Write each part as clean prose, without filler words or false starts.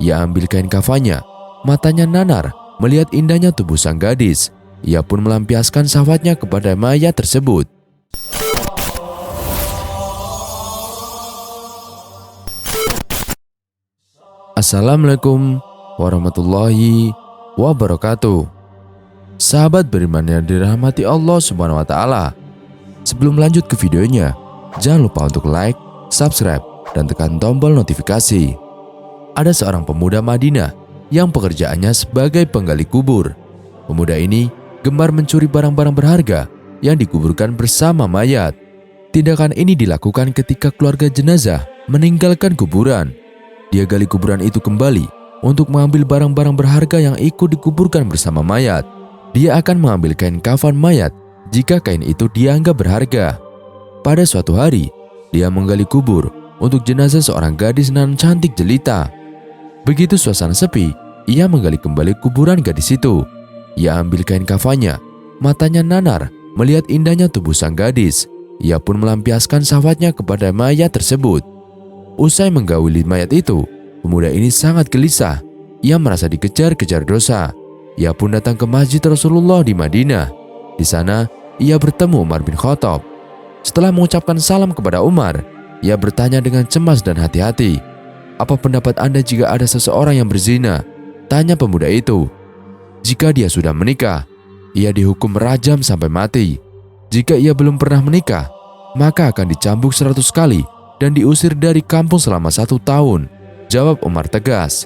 Ia ambil kain kafannya. Matanya nanar melihat indahnya tubuh sang gadis. Ia pun melampiaskan syahwatnya kepada mayat tersebut. Assalamualaikum warahmatullahi wabarakatuh. Sahabat beriman yang dirahmati Allah Subhanahu wa Ta'ala, sebelum lanjut ke videonya, jangan lupa untuk like, subscribe, dan tekan tombol notifikasi. Ada seorang pemuda Madinah yang pekerjaannya sebagai penggali kubur. Pemuda ini gemar mencuri barang-barang berharga yang dikuburkan bersama mayat. Tindakan ini dilakukan ketika keluarga jenazah meninggalkan kuburan. Dia gali kuburan itu kembali untuk mengambil barang-barang berharga yang ikut dikuburkan bersama mayat. Dia akan mengambil kain kafan mayat jika kain itu dianggap berharga. Pada suatu hari, dia menggali kubur untuk jenazah seorang gadis nan cantik jelita. Begitu suasana sepi, ia menggali kembali kuburan gadis itu. Ia ambil kain kafannya. Matanya nanar melihat indahnya tubuh sang gadis. Ia pun melampiaskan syahwatnya kepada mayat tersebut. Usai menggauli mayat itu, pemuda ini sangat gelisah. Ia merasa dikejar-kejar dosa. Ia pun datang ke masjid Rasulullah di Madinah. Di sana, ia bertemu Umar bin Khattab. Setelah mengucapkan salam kepada Umar, ia bertanya dengan cemas dan hati-hati. "Apa pendapat Anda jika ada seseorang yang berzina?" tanya pemuda itu. "Jika dia sudah menikah, ia dihukum rajam sampai mati. Jika ia belum pernah menikah, maka akan dicambuk 100 kali dan diusir dari kampung selama 1 tahun, jawab Umar tegas.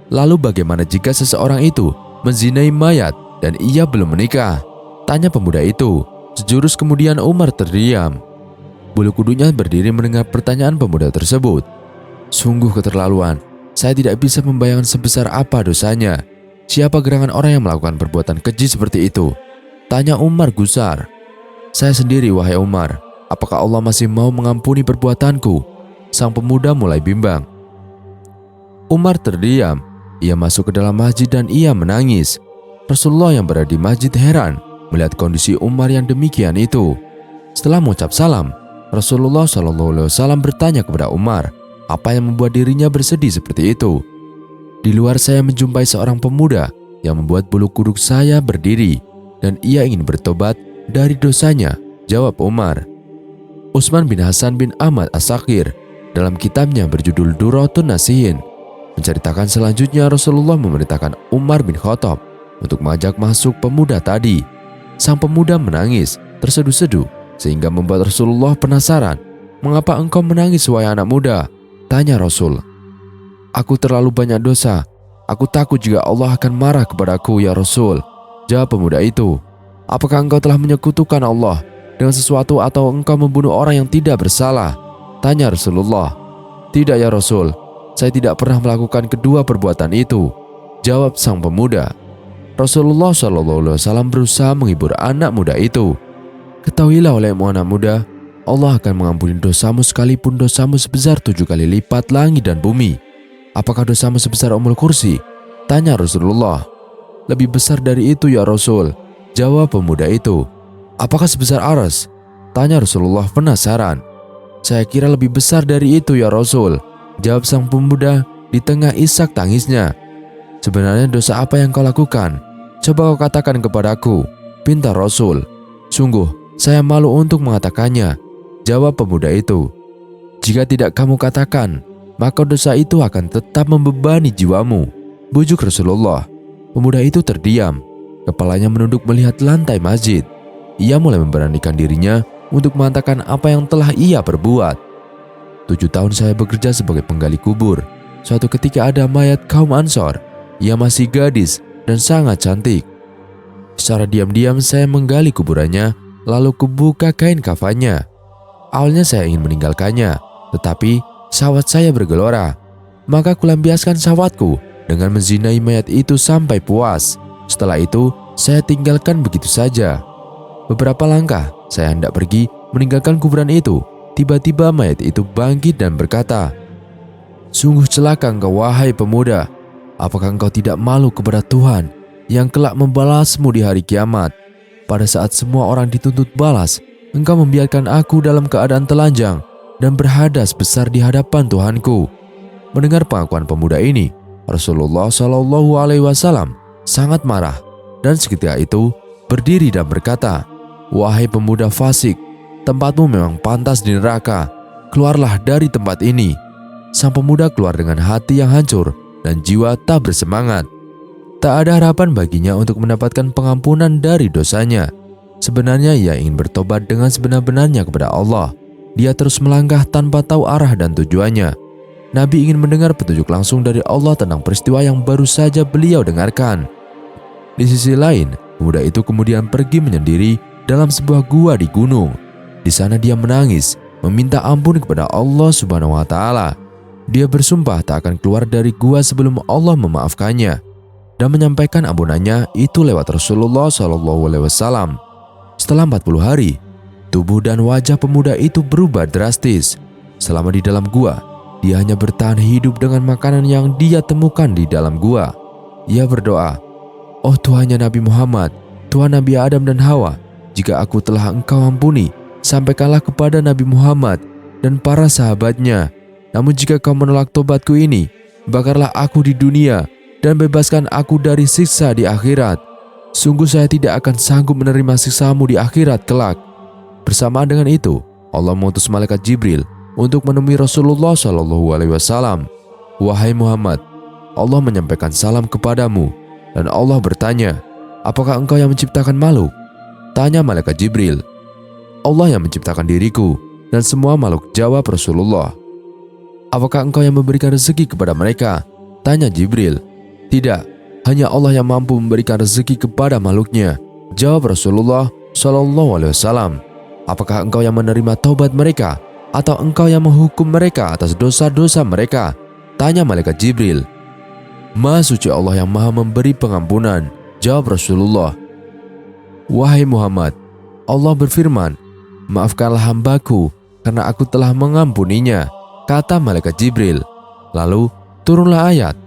"Lalu bagaimana jika seseorang itu menzinai mayat dan ia belum menikah?" tanya pemuda itu. Sejurus kemudian Umar terdiam. Bulu kudunya berdiri mendengar pertanyaan pemuda tersebut. "Sungguh keterlaluan. Saya tidak bisa membayangkan sebesar apa dosanya. Siapa gerangan orang yang melakukan perbuatan keji seperti itu?" tanya Umar gusar. "Saya sendiri, wahai Umar. Apakah Allah masih mau mengampuni perbuatanku?" Sang pemuda mulai bimbang. Umar terdiam. Ia masuk ke dalam masjid dan ia menangis. Rasulullah yang berada di masjid heran melihat kondisi Umar yang demikian itu. Setelah mengucap salam, Rasulullah SAW bertanya kepada Umar, apa yang membuat dirinya bersedih seperti itu. "Di luar saya menjumpai seorang pemuda yang membuat bulu kuduk saya berdiri dan ia ingin bertobat dari dosanya," jawab Umar. Utsman bin Hasan bin Ahmad As-Sakir dalam kitabnya berjudul Durratun Nasihin menceritakan selanjutnya Rasulullah memerintahkan Umar bin Khattab untuk mengajak masuk pemuda tadi. Sang pemuda menangis terseduh-seduh sehingga membuat Rasulullah penasaran. "Mengapa engkau menangis, wahai anak muda?" tanya Rasul. "Aku terlalu banyak dosa. Aku takut jika Allah akan marah kepadaku, ya Rasul," jawab pemuda itu. "Apakah engkau telah menyekutukan Allah dengan sesuatu atau engkau membunuh orang yang tidak bersalah?" tanya Rasulullah. "Tidak, ya Rasul. Saya tidak pernah melakukan kedua perbuatan itu," jawab sang pemuda. Rasulullah SAW berusaha menghibur anak muda itu. "Ketahuilah olehmu anak muda, Allah akan mengampuni dosamu sekalipun dosamu sebesar 7 kali lipat langit dan bumi." "Apakah dosamu sebesar Ummul Kursi?" tanya Rasulullah. "Lebih besar dari itu, ya Rasul," jawab pemuda itu. "Apakah sebesar Aras?" tanya Rasulullah penasaran. "Saya kira lebih besar dari itu, ya Rasul," jawab sang pemuda di tengah isak tangisnya. "Sebenarnya dosa apa yang kau lakukan? Coba kau katakan kepadaku," pinta Rasul. "Sungguh, saya malu untuk mengatakannya," jawab pemuda itu. "Jika tidak kamu katakan, maka dosa itu akan tetap membebani jiwamu," bujuk Rasulullah. Pemuda itu terdiam. Kepalanya menunduk melihat lantai masjid. Ia mulai memberanikan dirinya untuk mengatakan apa yang telah ia perbuat. "7 tahun saya bekerja sebagai penggali kubur. Suatu ketika ada mayat kaum Ansor. Ia masih gadis dan sangat cantik. Secara diam-diam saya menggali kuburannya, lalu kubuka kain kafannya. Awalnya saya ingin meninggalkannya, tetapi syahwat saya bergelora. Maka kulampiaskan syahwatku dengan menzinai mayat itu sampai puas. Setelah itu, saya tinggalkan begitu saja. Beberapa langkah saya hendak pergi meninggalkan kuburan itu. Tiba-tiba mayat itu bangkit dan berkata, "Sungguh celaka engkau wahai pemuda. Apakah engkau tidak malu kepada Tuhan yang kelak membalasmu di hari kiamat? Pada saat semua orang dituntut balas, engkau membiarkan aku dalam keadaan telanjang dan berhadas besar di hadapan Tuhanku." Mendengar pengakuan pemuda ini, Rasulullah Shallallahu Alaihi Wasallam sangat marah dan seketika itu berdiri dan berkata, "Wahai pemuda fasik, tempatmu memang pantas di neraka. Keluarlah dari tempat ini." Sang pemuda keluar dengan hati yang hancur dan jiwa tak bersemangat. Tak ada harapan baginya untuk mendapatkan pengampunan dari dosanya. Sebenarnya ia ingin bertobat dengan sebenar-benarnya kepada Allah. Dia terus melangkah tanpa tahu arah dan tujuannya. Nabi ingin mendengar petunjuk langsung dari Allah tentang peristiwa yang baru saja beliau dengarkan. Di sisi lain, pemuda itu kemudian pergi menyendiri dalam sebuah gua di gunung. Di sana dia menangis, meminta ampun kepada Allah Subhanahu wa Ta'ala. Dia bersumpah tak akan keluar dari gua sebelum Allah memaafkannya dan menyampaikan ampunannya itu lewat Rasulullah SAW. Setelah 40 hari, tubuh dan wajah pemuda itu berubah drastis. Selama di dalam gua, dia hanya bertahan hidup dengan makanan yang dia temukan di dalam gua. Ia berdoa, "Oh Tuhannya Nabi Muhammad, Tuhan Nabi Adam dan Hawa, jika aku telah Engkau ampuni, sampaikanlah kepada Nabi Muhammad dan para sahabatnya. Namun jika kau menolak tobatku ini, bakarlah aku di dunia dan bebaskan aku dari siksa di akhirat. Sungguh saya tidak akan sanggup menerima siksamu di akhirat kelak." Bersamaan dengan itu, Allah mengutus malaikat Jibril untuk menemui Rasulullah SAW. "Wahai Muhammad, Allah menyampaikan salam kepadamu." Dan Allah bertanya, "Apakah engkau yang menciptakan makhluk?" Tanya malaikat Jibril. "Allah yang menciptakan diriku dan semua makhluk," jawab Rasulullah. "Apakah engkau yang memberikan rezeki kepada mereka?" Tanya Jibril. "Tidak, hanya Allah yang mampu memberikan rezeki kepada makhluknya," jawab Rasulullah SAW. "Apakah engkau yang menerima taubat mereka atau engkau yang menghukum mereka atas dosa-dosa mereka?" Tanya malaikat Jibril. "Maha suci Allah yang maha memberi pengampunan," jawab Rasulullah. "Wahai Muhammad, Allah berfirman, 'Maafkanlah hambaku karena aku telah mengampuninya,' kata malaikat Jibril. Lalu turunlah ayat,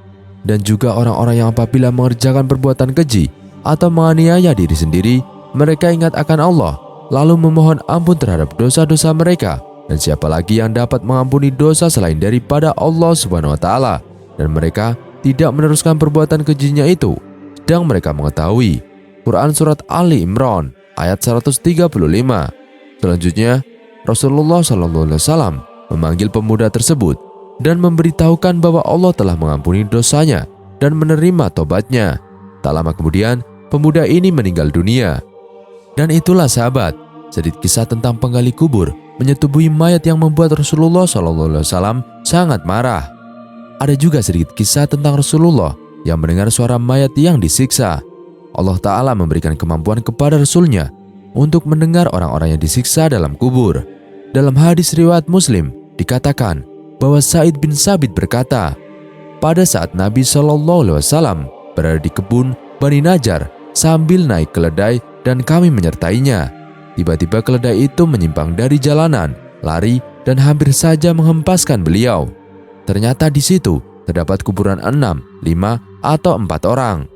"Dan juga orang-orang yang apabila mengerjakan perbuatan keji atau menganiaya diri sendiri, mereka ingat akan Allah, lalu memohon ampun terhadap dosa-dosa mereka. Dan siapa lagi yang dapat mengampuni dosa selain daripada Allah Subhanahu wa Ta'ala? Dan mereka tidak meneruskan perbuatan kejinya itu, sedang mereka mengetahui." Quran Surat Ali Imran ayat 135. Selanjutnya, Rasulullah SAW memanggil pemuda tersebut dan memberitahukan bahwa Allah telah mengampuni dosanya dan menerima tobatnya. Tak lama kemudian, pemuda ini meninggal dunia. Dan itulah sahabat, sedikit kisah tentang penggali kubur menyetubuhi mayat yang membuat Rasulullah SAW sangat marah. Ada juga sedikit kisah tentang Rasulullah yang mendengar suara mayat yang disiksa. Allah Ta'ala memberikan kemampuan kepada Rasulnya untuk mendengar orang-orang yang disiksa dalam kubur. Dalam hadis riwayat Muslim dikatakan bahwa Sa'id bin Sabit berkata, "Pada saat Nabi SAW berada di kebun Bani Najjar sambil naik keledai dan kami menyertainya, tiba-tiba keledai itu menyimpang dari jalanan, lari dan hampir saja menghempaskan beliau. Ternyata di situ terdapat kuburan 6, 5, atau 4 orang.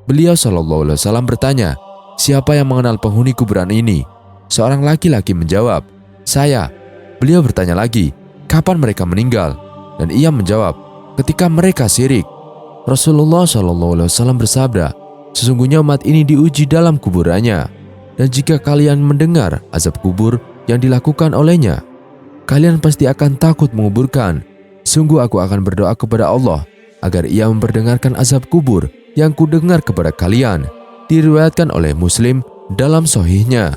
Beliau SAW bertanya, 'Siapa yang mengenal penghuni kuburan ini?' Seorang laki-laki menjawab, 'Saya.' Beliau bertanya lagi, 'Kapan mereka meninggal?' Dan ia menjawab, 'Ketika mereka syirik.' Rasulullah SAW bersabda, 'Sesungguhnya umat ini diuji dalam kuburannya, dan jika kalian mendengar azab kubur yang dilakukan olehnya, kalian pasti akan takut menguburkan. Sungguh aku akan berdoa kepada Allah agar ia memperdengarkan azab kubur yang kudengar kepada kalian." Diriwayatkan oleh Muslim dalam Sahihnya.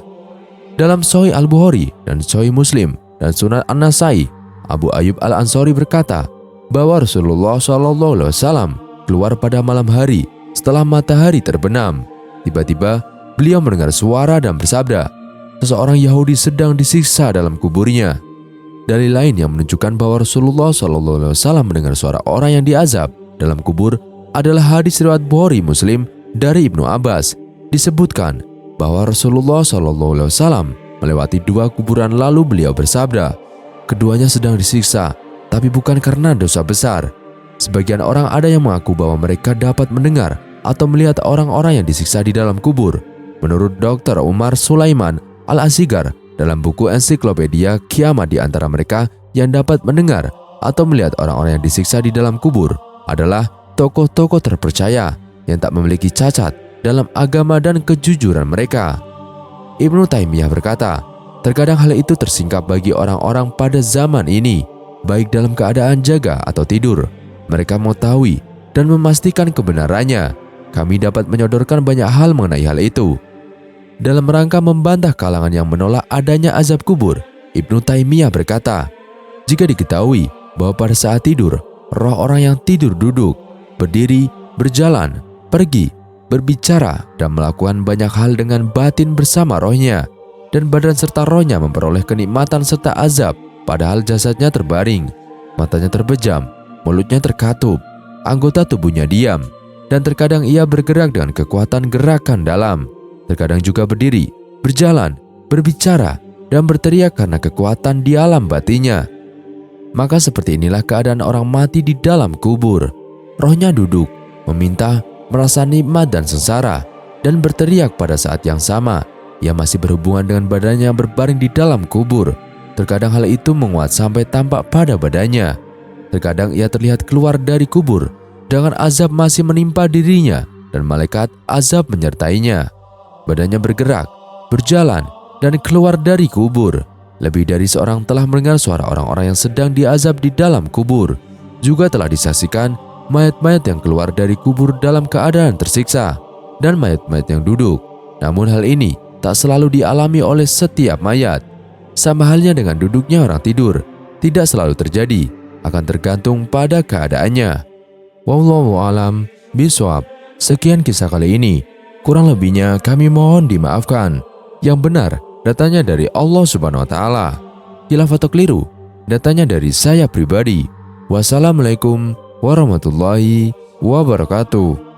Dalam Sahih Al-Bukhari dan Sahih Muslim dan Sunan An-Nasai, Abu Ayyub Al-Ansari berkata bahwa Rasulullah SAW keluar pada malam hari setelah matahari terbenam. Tiba-tiba beliau mendengar suara dan bersabda, "Seseorang Yahudi sedang disiksa dalam kuburnya." Dalil lain yang menunjukkan bahwa Rasulullah SAW mendengar suara orang yang diazab dalam kubur adalah hadis riwayat Bukhari Muslim dari Ibnu Abbas. Disebutkan bahwa Rasulullah SAW melewati 2 kuburan lalu beliau bersabda, "Keduanya sedang disiksa, tapi bukan karena dosa besar." Sebagian orang ada yang mengaku bahwa mereka dapat mendengar atau melihat orang-orang yang disiksa di dalam kubur. Menurut Dr. Umar Sulaiman Al-Asigar dalam buku ensiklopedia Kiamat, di antara mereka yang dapat mendengar atau melihat orang-orang yang disiksa di dalam kubur adalah tokoh-tokoh terpercaya yang tak memiliki cacat dalam agama dan kejujuran mereka. Ibnu Taimiyah berkata, terkadang hal itu tersingkap bagi orang-orang pada zaman ini, baik dalam keadaan jaga atau tidur. Mereka mengetahui dan memastikan kebenarannya. Kami dapat menyodorkan banyak hal mengenai hal itu. Dalam rangka membantah kalangan yang menolak adanya azab kubur, Ibnu Taimiyah berkata, jika diketahui bahwa pada saat tidur, roh orang yang tidur duduk, berdiri, berjalan, pergi, berbicara, dan melakukan banyak hal dengan batin bersama rohnya, dan badan serta rohnya memperoleh kenikmatan serta azab, padahal jasadnya terbaring, matanya terbejam, mulutnya terkatup, anggota tubuhnya diam, dan terkadang ia bergerak dengan kekuatan gerakan dalam, terkadang juga berdiri, berjalan, berbicara, dan berteriak karena kekuatan di alam batinnya. Maka seperti inilah keadaan orang mati di dalam kubur. Rohnya duduk, meminta, merasa nikmat dan sengsara, dan berteriak pada saat yang sama. Ia masih berhubungan dengan badannya yang berbaring di dalam kubur. Terkadang hal itu menguat sampai tampak pada badannya. Terkadang ia terlihat keluar dari kubur dengan azab masih menimpa dirinya dan malaikat azab menyertainya. Badannya bergerak, berjalan, dan keluar dari kubur. Lebih dari seorang telah mendengar suara orang-orang yang sedang diazab di dalam kubur. Juga telah disaksikan mayat-mayat yang keluar dari kubur dalam keadaan tersiksa dan mayat-mayat yang duduk. Namun hal ini tak selalu dialami oleh setiap mayat. Sama halnya dengan duduknya orang tidur, tidak selalu terjadi, akan tergantung pada keadaannya. Wallahu a'lam bishawab. Sekian kisah kali ini. Kurang lebihnya kami mohon dimaafkan. Yang benar datanya dari Allah Subhanahu wa taala. Khilaf atau keliru datanya dari saya pribadi. Wassalamualaikum warahmatullahi wabarakatuh.